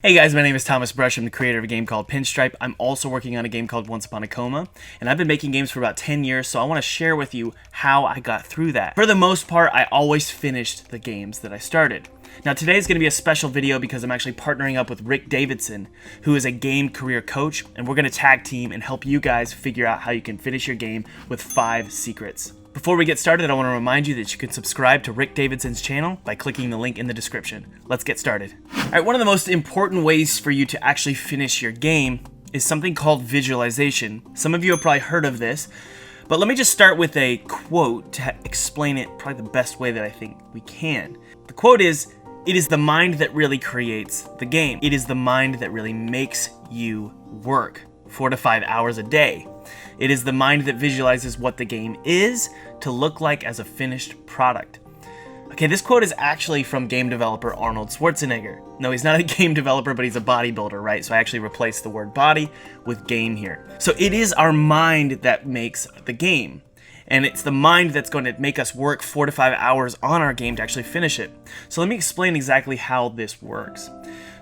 Hey guys, my name is Thomas Brush. I'm the creator of a game called Pinstripe. I'm also working on a game called Once Upon a Coma, and I've been making games for about 10 years, so I want to share with you how I got through that. For the most part, I always finished the games that I started. Now today is going to be a special video because I'm actually partnering up with Rick Davidson, who is a game career coach, and we're going to tag team and help you guys figure out how you can finish your game with 5 secrets. Before we get started, I want to remind you that you can subscribe to Rick Davidson's channel by clicking the link in the description. Let's get started. Alright, one of the most important ways for you to actually finish your game is something called visualization. Some of you have probably heard of this, but let me just start with a quote to explain it probably the best way that I think we can. The quote is, "It is the mind that really creates the game. It is the mind that really makes you work 4 to 5 hours a day. It is the mind that visualizes what the game is to look like as a finished product." Okay, this quote is actually from game developer Arnold Schwarzenegger. No, he's not a game developer, but he's a bodybuilder, right? So I actually replaced the word body with game here. So it is our mind that makes the game. And it's the mind that's going to make us work 4 to 5 hours on our game to actually finish it. So let me explain exactly how this works.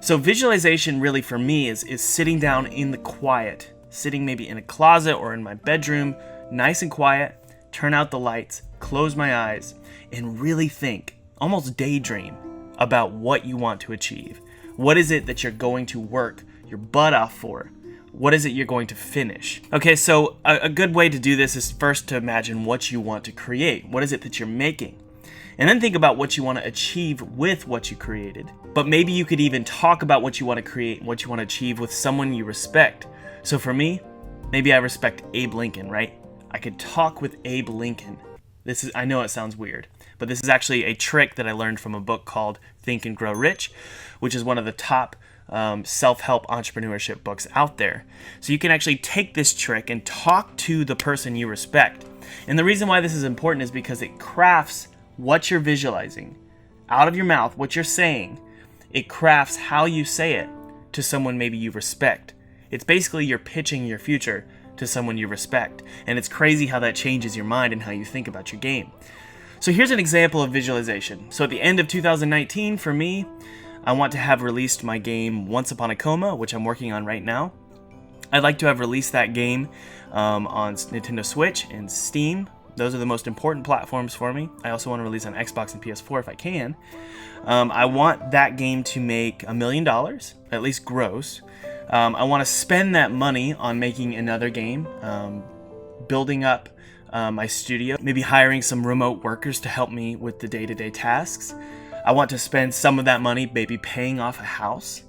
So visualization really for me is sitting down in the quiet, sitting maybe in a closet or in my bedroom, nice and quiet, turn out the lights, close my eyes, and really think, almost daydream, about what you want to achieve. What is it that you're going to work your butt off for? What is it you're going to finish? Okay, so a good way to do this is first to imagine what you want to create. What is it that you're making? And then think about what you want to achieve with what you created. But maybe you could even talk about what you want to create and what you want to achieve with someone you respect. So for me, maybe I respect Abe Lincoln, right? I could talk with Abe Lincoln. I know it sounds weird, but this is actually a trick that I learned from a book called Think and Grow Rich, which is one of the top self-help entrepreneurship books out there. So you can actually take this trick and talk to the person you respect. And the reason why this is important is because it crafts what you're visualizing out of your mouth, what you're saying. It crafts how you say it to someone maybe you respect. It's basically you're pitching your future to someone you respect. And it's crazy how that changes your mind and how you think about your game. So here's an example of visualization. So at the end of 2019, for me, I want to have released my game Once Upon a Coma, which I'm working on right now. I'd like to have released that game on Nintendo Switch and Steam. Those are the most important platforms for me. I also want to release on Xbox and PS4 if I can. I want that game to make $1 million, at least gross. I want to spend that money on making another game, building up my studio, maybe hiring some remote workers to help me with the day-to-day tasks. I want to spend some of that money maybe paying off a house,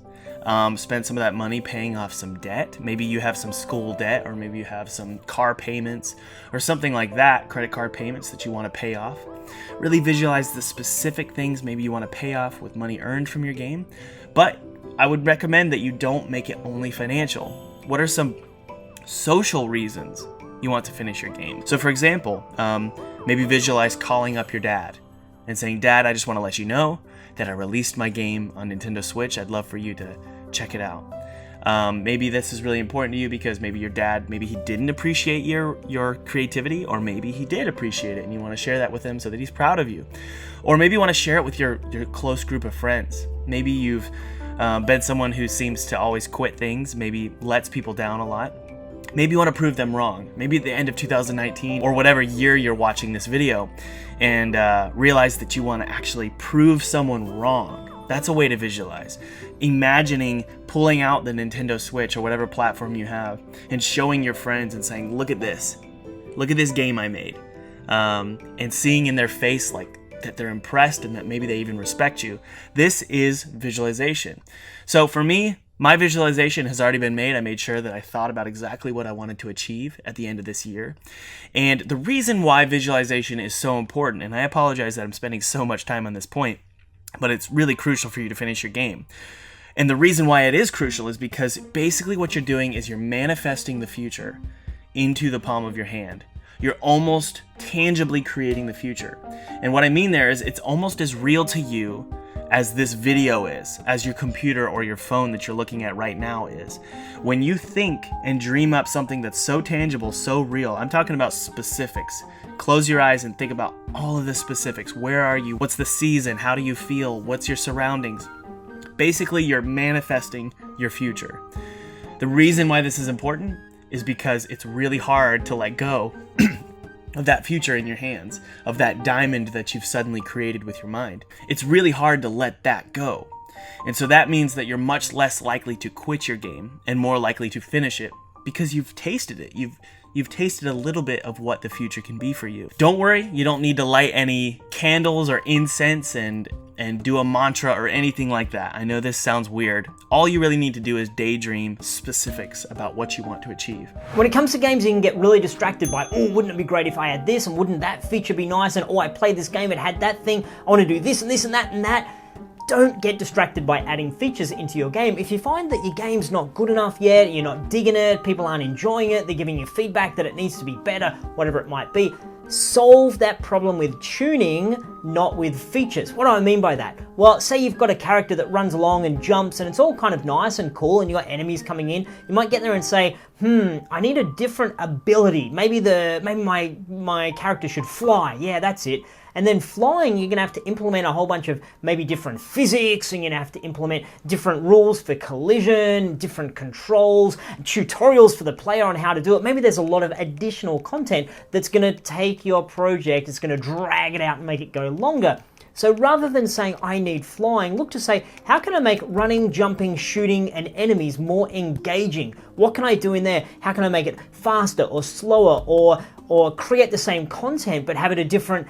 spend some of that money paying off some debt. Maybe you have some school debt, or maybe you have some car payments or something like that, credit card payments that you want to pay off. Really visualize the specific things maybe you want to pay off with money earned from your game. But I would recommend that you don't make it only financial. What are some social reasons you want to finish your game? So for example, maybe visualize calling up your dad and saying, "Dad, I just want to let you know that I released my game on Nintendo Switch. I'd love for you to check it out." Maybe this is really important to you because maybe your dad, maybe he didn't appreciate your creativity, or maybe he did appreciate it and you want to share that with him so that he's proud of you. Or maybe you want to share it with your close group of friends. Maybe you've been someone who seems to always quit things, maybe lets people down a lot. Maybe you want to prove them wrong. Maybe at the end of 2019 or whatever year you're watching this video and realize that you want to actually prove someone wrong. That's a way to visualize. Imagining pulling out the Nintendo Switch or whatever platform you have and showing your friends and saying, "Look at this. Look at this game I made." And seeing in their face like that they're impressed and that maybe they even respect you. This is visualization. So for me, my visualization has already been made. I made sure that I thought about exactly what I wanted to achieve at the end of this year. And the reason why visualization is so important, and I apologize that I'm spending so much time on this point, but it's really crucial for you to finish your game. And the reason why it is crucial is because basically what you're doing is you're manifesting the future into the palm of your hand. You're almost tangibly creating the future. And what I mean there is it's almost as real to you as this video is, as your computer or your phone that you're looking at right now is. When you think and dream up something that's so tangible, so real, I'm talking about specifics. Close your eyes and think about all of the specifics. Where are you? What's the season? How do you feel? What's your surroundings? Basically, you're manifesting your future. The reason why this is important is because it's really hard to let go of that future in your hands, of that diamond that you've suddenly created with your mind. It's really hard to let that go. And so that means that you're much less likely to quit your game and more likely to finish it because you've tasted it. You've tasted a little bit of what the future can be for you. Don't worry, you don't need to light any candles or incense and do a mantra or anything like that. I know this sounds weird. All you really need to do is daydream specifics about what you want to achieve. When it comes to games, you can get really distracted by, oh, wouldn't it be great if I had this, and wouldn't that feature be nice, and oh, I played this game, it had that thing, I want to do this and this and that and that. Don't get distracted by adding features into your game. If you find that your game's not good enough yet, you're not digging it, people aren't enjoying it, they're giving you feedback that it needs to be better, whatever it might be, solve that problem with tuning, not with features. What do I mean by that? Well, say you've got a character that runs along and jumps and it's all kind of nice and cool and you've got enemies coming in. You might get there and say, I need a different ability. Maybe my character should fly. Yeah, that's it. And then flying, you're gonna have to implement a whole bunch of maybe different physics, and you're gonna have to implement different rules for collision, different controls, tutorials for the player on how to do it. Maybe there's a lot of additional content that's gonna take your project, it's gonna drag it out and make it go longer. So rather than saying, I need flying, look to say, how can I make running, jumping, shooting, and enemies more engaging? What can I do in there? How can I make it faster or slower, or create the same content but have it a different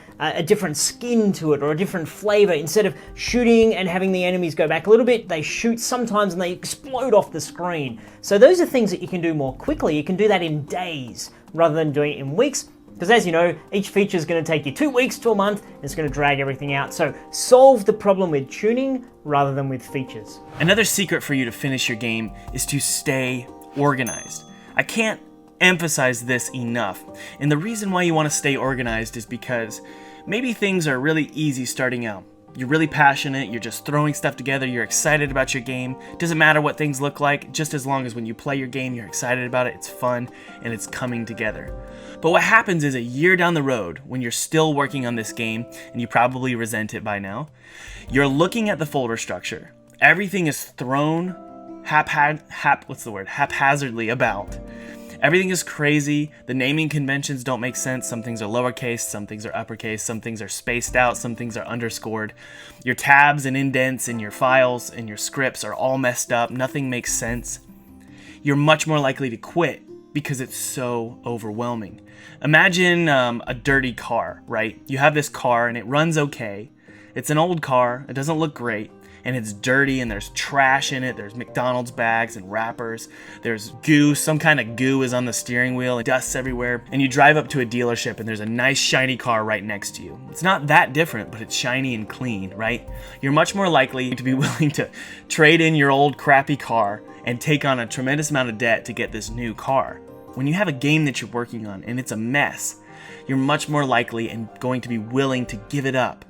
skin to it or a different flavor? Instead of shooting and having the enemies go back a little bit, they shoot sometimes and they explode off the screen. So those are things that you can do more quickly. You can do that in days rather than doing it in weeks. Because as you know, each feature is going to take you 2 weeks to a month, and it's going to drag everything out. So solve the problem with tuning rather than with features. Another secret for you to finish your game is to stay organized. I can't emphasize this enough. And the reason why you want to stay organized is because maybe things are really easy starting out. You're really passionate, you're just throwing stuff together, you're excited about your game. Doesn't matter what things look like, just as long as when you play your game, you're excited about it, it's fun, and it's coming together. But what happens is a year down the road, when you're still working on this game, and you probably resent it by now, you're looking at the folder structure. Everything is thrown haphazardly about. Everything is crazy, the naming conventions don't make sense, some things are lowercase, some things are uppercase, some things are spaced out, some things are underscored. Your tabs and indents in your files and your scripts are all messed up, nothing makes sense. You're much more likely to quit because it's so overwhelming. Imagine a dirty car, right? You have this car and it runs okay. It's an old car, it doesn't look great, and it's dirty and there's trash in it, there's McDonald's bags and wrappers, there's goo, some kind of goo is on the steering wheel and dust's everywhere, and you drive up to a dealership and there's a nice shiny car right next to you. It's not that different, but it's shiny and clean, right? You're much more likely to be willing to trade in your old crappy car and take on a tremendous amount of debt to get this new car. When you have a game that you're working on and it's a mess, you're much more likely and going to be willing to give it up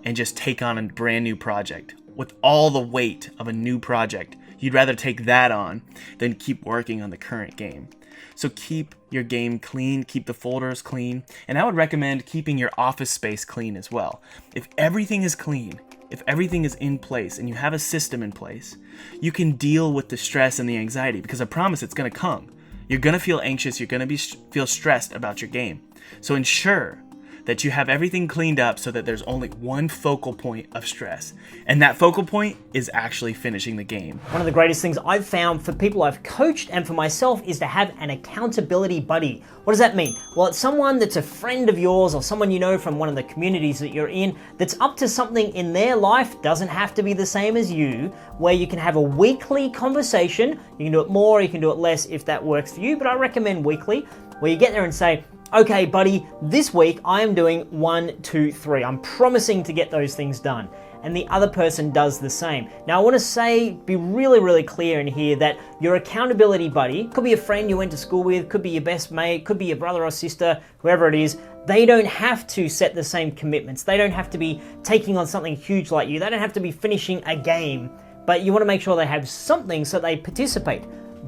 and just take on a brand new project. With all the weight of a new project, you'd rather take that on than keep working on the current game. So keep your game clean, keep the folders clean, and I would recommend keeping your office space clean as well. If everything is clean, if everything is in place and you have a system in place, you can deal with the stress and the anxiety, because I promise it's going to come. You're going to feel anxious, you're going to feel stressed about your game. So ensure that you have everything cleaned up so that there's only one focal point of stress. And that focal point is actually finishing the game. One of the greatest things I've found for people I've coached and for myself is to have an accountability buddy. What does that mean? Well, it's someone that's a friend of yours or someone you know from one of the communities that you're in that's up to something in their life, doesn't have to be the same as you, where you can have a weekly conversation. You can do it more, you can do it less if that works for you, but I recommend weekly, where you get there and say, okay, buddy, this week I am doing 1, 2, 3. I'm promising to get those things done. And the other person does the same. Now, I want to be really, really clear in here that your accountability buddy, could be a friend you went to school with, could be your best mate, could be your brother or sister, whoever it is, they don't have to set the same commitments. They don't have to be taking on something huge like you. They don't have to be finishing a game. But you want to make sure they have something so they participate.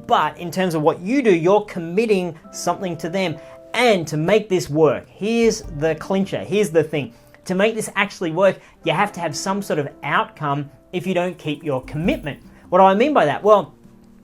But in terms of what you do, you're committing something to them. And to make this work, here's the clincher, here's the thing. To make this actually work, you have to have some sort of outcome if you don't keep your commitment. What do I mean by that? Well,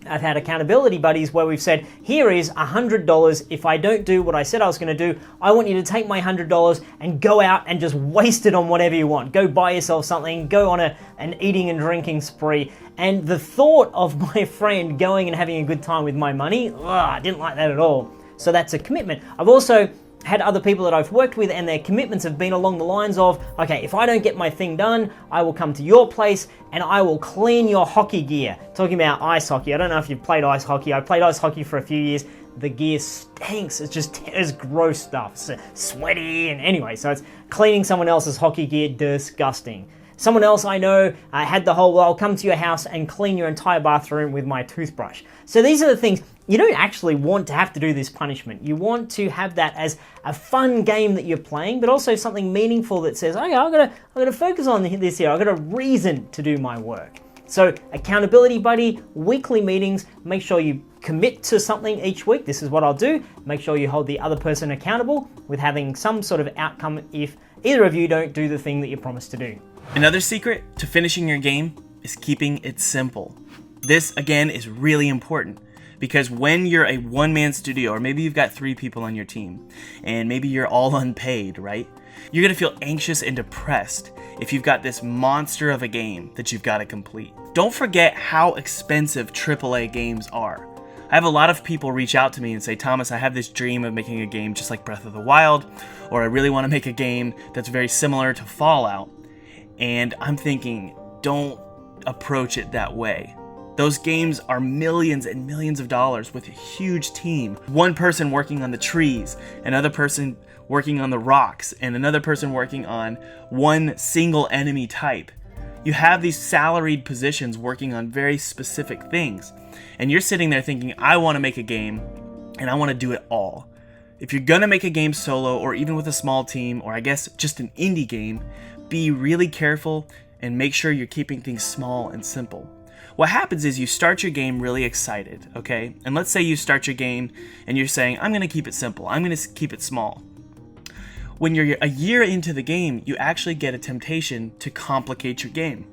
I've had accountability buddies where we've said, here is $100. If I don't do what I said I was going to do, I want you to take my $100 and go out and just waste it on whatever you want. Go buy yourself something, go on an eating and drinking spree. And the thought of my friend going and having a good time with my money, I didn't like that at all. So that's a commitment. I've also had other people that I've worked with and their commitments have been along the lines of, okay, if I don't get my thing done, I will come to your place and I will clean your hockey gear. Talking about ice hockey, I don't know if you've played ice hockey. I played ice hockey for a few years. The gear stinks. It's gross stuff. It's sweaty and anyway, so it's cleaning someone else's hockey gear, disgusting. Someone else I know had the whole, well, I'll come to your house and clean your entire bathroom with my toothbrush. So these are the things, you don't actually want to have to do this punishment. You want to have that as a fun game that you're playing, but also something meaningful that says, okay, I'm gonna focus on this here. I've got a reason to do my work. So accountability buddy, weekly meetings, make sure you commit to something each week. This is what I'll do. Make sure you hold the other person accountable with having some sort of outcome if either of you don't do the thing that you promised to do. Another secret to finishing your game is keeping it simple. This, again, is really important because when you're a one-man studio, or maybe you've got 3 people on your team, and maybe you're all unpaid, right? You're gonna feel anxious and depressed if you've got this monster of a game that you've got to complete. Don't forget how expensive AAA games are. I have a lot of people reach out to me and say, Thomas, I have this dream of making a game just like Breath of the Wild, or I really want to make a game that's very similar to Fallout. And I'm thinking, don't approach it that way. Those games are millions and millions of dollars with a huge team. One person working on the trees, another person working on the rocks, and another person working on one single enemy type. You have these salaried positions working on very specific things. And you're sitting there thinking, I want to make a game and I want to do it all. If you're gonna make a game solo or even with a small team, or I guess just an indie game, be really careful and make sure you're keeping things small and simple. What happens is you start your game really excited, okay? And let's say you start your game and you're saying, I'm gonna keep it simple, I'm gonna keep it small. When you're a year into the game, you actually get a temptation to complicate your game.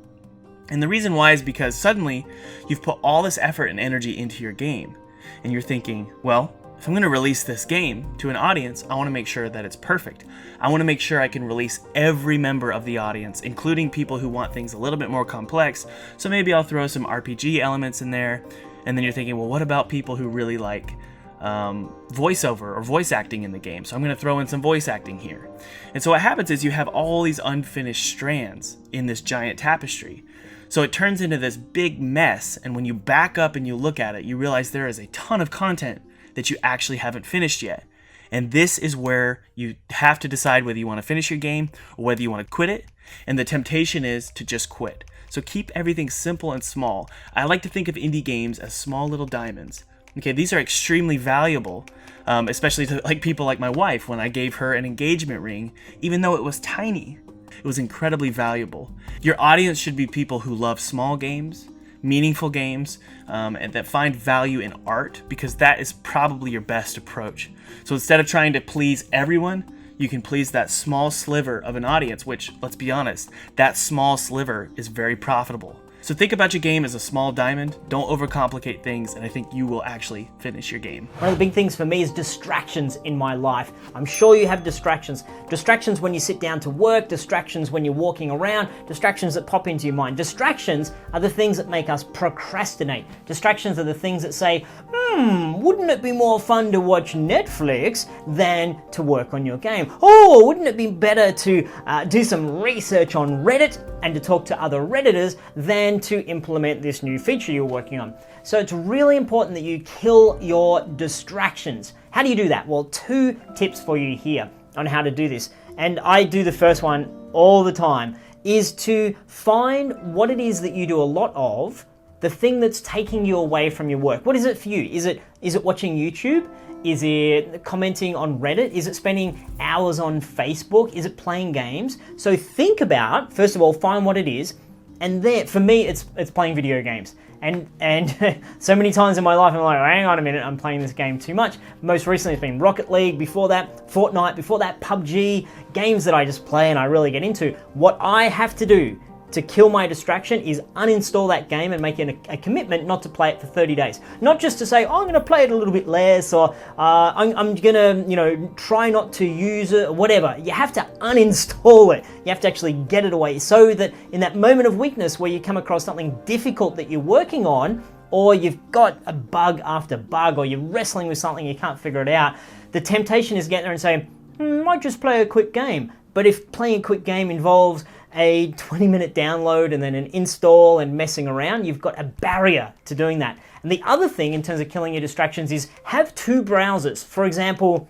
And the reason why is because suddenly you've put all this effort and energy into your game. And you're thinking, well, if I'm going to release this game to an audience, I want to make sure that it's perfect. I want to make sure I can release every member of the audience, including people who want things a little bit more complex. So maybe I'll throw some RPG elements in there. And then you're thinking, well, what about people who really like voiceover or voice acting in the game? So I'm going to throw in some voice acting here. And so what happens is you have all these unfinished strands in this giant tapestry. So it turns into this big mess. And when you back up and you look at it, you realize there is a ton of content that you actually haven't finished yet. And this is where you have to decide whether you want to finish your game or whether you want to quit it. And the temptation is to just quit. So keep everything simple and small. I like to think of indie games as small little diamonds. Okay, these are extremely valuable, especially to people like my wife. When I gave her an engagement ring, even though it was tiny, it was incredibly valuable. Your audience should be people who love small games, meaningful games, and that find value in art, because that is probably your best approach. So instead of trying to please everyone, you can please that small sliver of an audience, which, let's be honest, that small sliver is very profitable. So think about your game as a small diamond, don't overcomplicate things, and I think you will actually finish your game. One of the big things for me is distractions in my life. I'm sure you have distractions. Distractions when you sit down to work, distractions when you're walking around, distractions that pop into your mind. Distractions are the things that make us procrastinate. Distractions are the things that say, wouldn't it be more fun to watch Netflix than to work on your game? Oh, wouldn't it be better to do some research on Reddit and to talk to other Redditors than to implement this new feature you're working on? So it's really important that you kill your distractions. How do you do that? Well, 2 tips for you here on how to do this. And I do the first one all the time, is to find what it is that you do a lot of, the thing that's taking you away from your work. What is it for you? Is it watching YouTube? Is it commenting on Reddit? Is it spending hours on Facebook? Is it playing games? So think about, first of all, find what it is. And then, for me, it's playing video games. And so many times in my life, I'm like, hang on a minute, I'm playing this game too much. Most recently, it's been Rocket League. Before that, Fortnite. Before that, PUBG. Games that I just play and I really get into. What I have to do to kill my distraction is uninstall that game and make it a commitment not to play it for 30 days. Not just to say, oh, I'm going to play it a little bit less, or I'm going to, you know, try not to use it, or whatever. You have to uninstall it. You have to actually get it away so that in that moment of weakness where you come across something difficult that you're working on, or you've got a bug after bug, or you're wrestling with something you can't figure it out, the temptation is to get there and say, might just play a quick game. But if playing a quick game involves a 20-minute download and then an install and messing around, you've got a barrier to doing that. And the other thing in terms of killing your distractions is have two browsers. For example,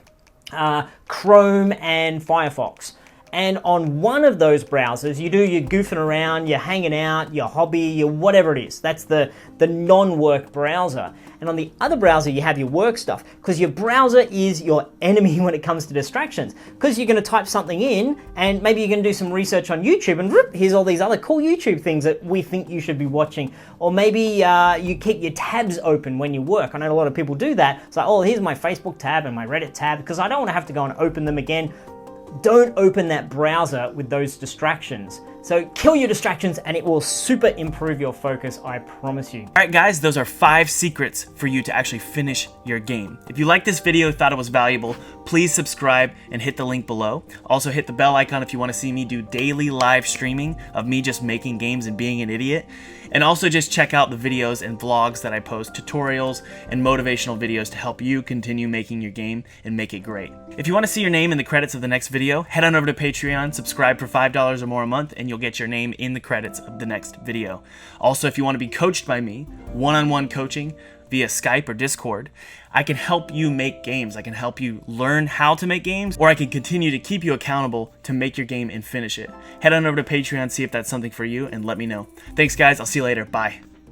Chrome and Firefox. And on one of those browsers, you do your goofing around, your hanging out, your hobby, your whatever it is. That's the non-work browser. And on the other browser, you have your work stuff, because your browser is your enemy when it comes to distractions. Because you're going to type something in, and maybe you're going to do some research on YouTube, and whoop, here's all these other cool YouTube things that we think you should be watching. Or maybe you keep your tabs open when you work. I know a lot of people do that. It's like, oh, here's my Facebook tab and my Reddit tab, because I don't want to have to go and open them again. Don't open that browser with those distractions. So kill your distractions and it will super improve your focus, I promise you. Alright guys, those are 5 secrets for you to actually finish your game. If you liked this video, thought it was valuable, please subscribe and hit the link below. Also hit the bell icon if you want to see me do daily live streaming of me just making games and being an idiot. And also just check out the videos and vlogs that I post, tutorials and motivational videos to help you continue making your game and make it great. If you want to see your name in the credits of the next video, head on over to Patreon, subscribe for $5 or more a month, and you'll get your name in the credits of the next video. Also, if you want to be coached by me, one-on-one coaching via Skype or Discord, I can help you make games. I can help you learn how to make games, or I can continue to keep you accountable to make your game and finish it. Head on over to Patreon, see if that's something for you, and let me know. Thanks guys, I'll see you later. Bye.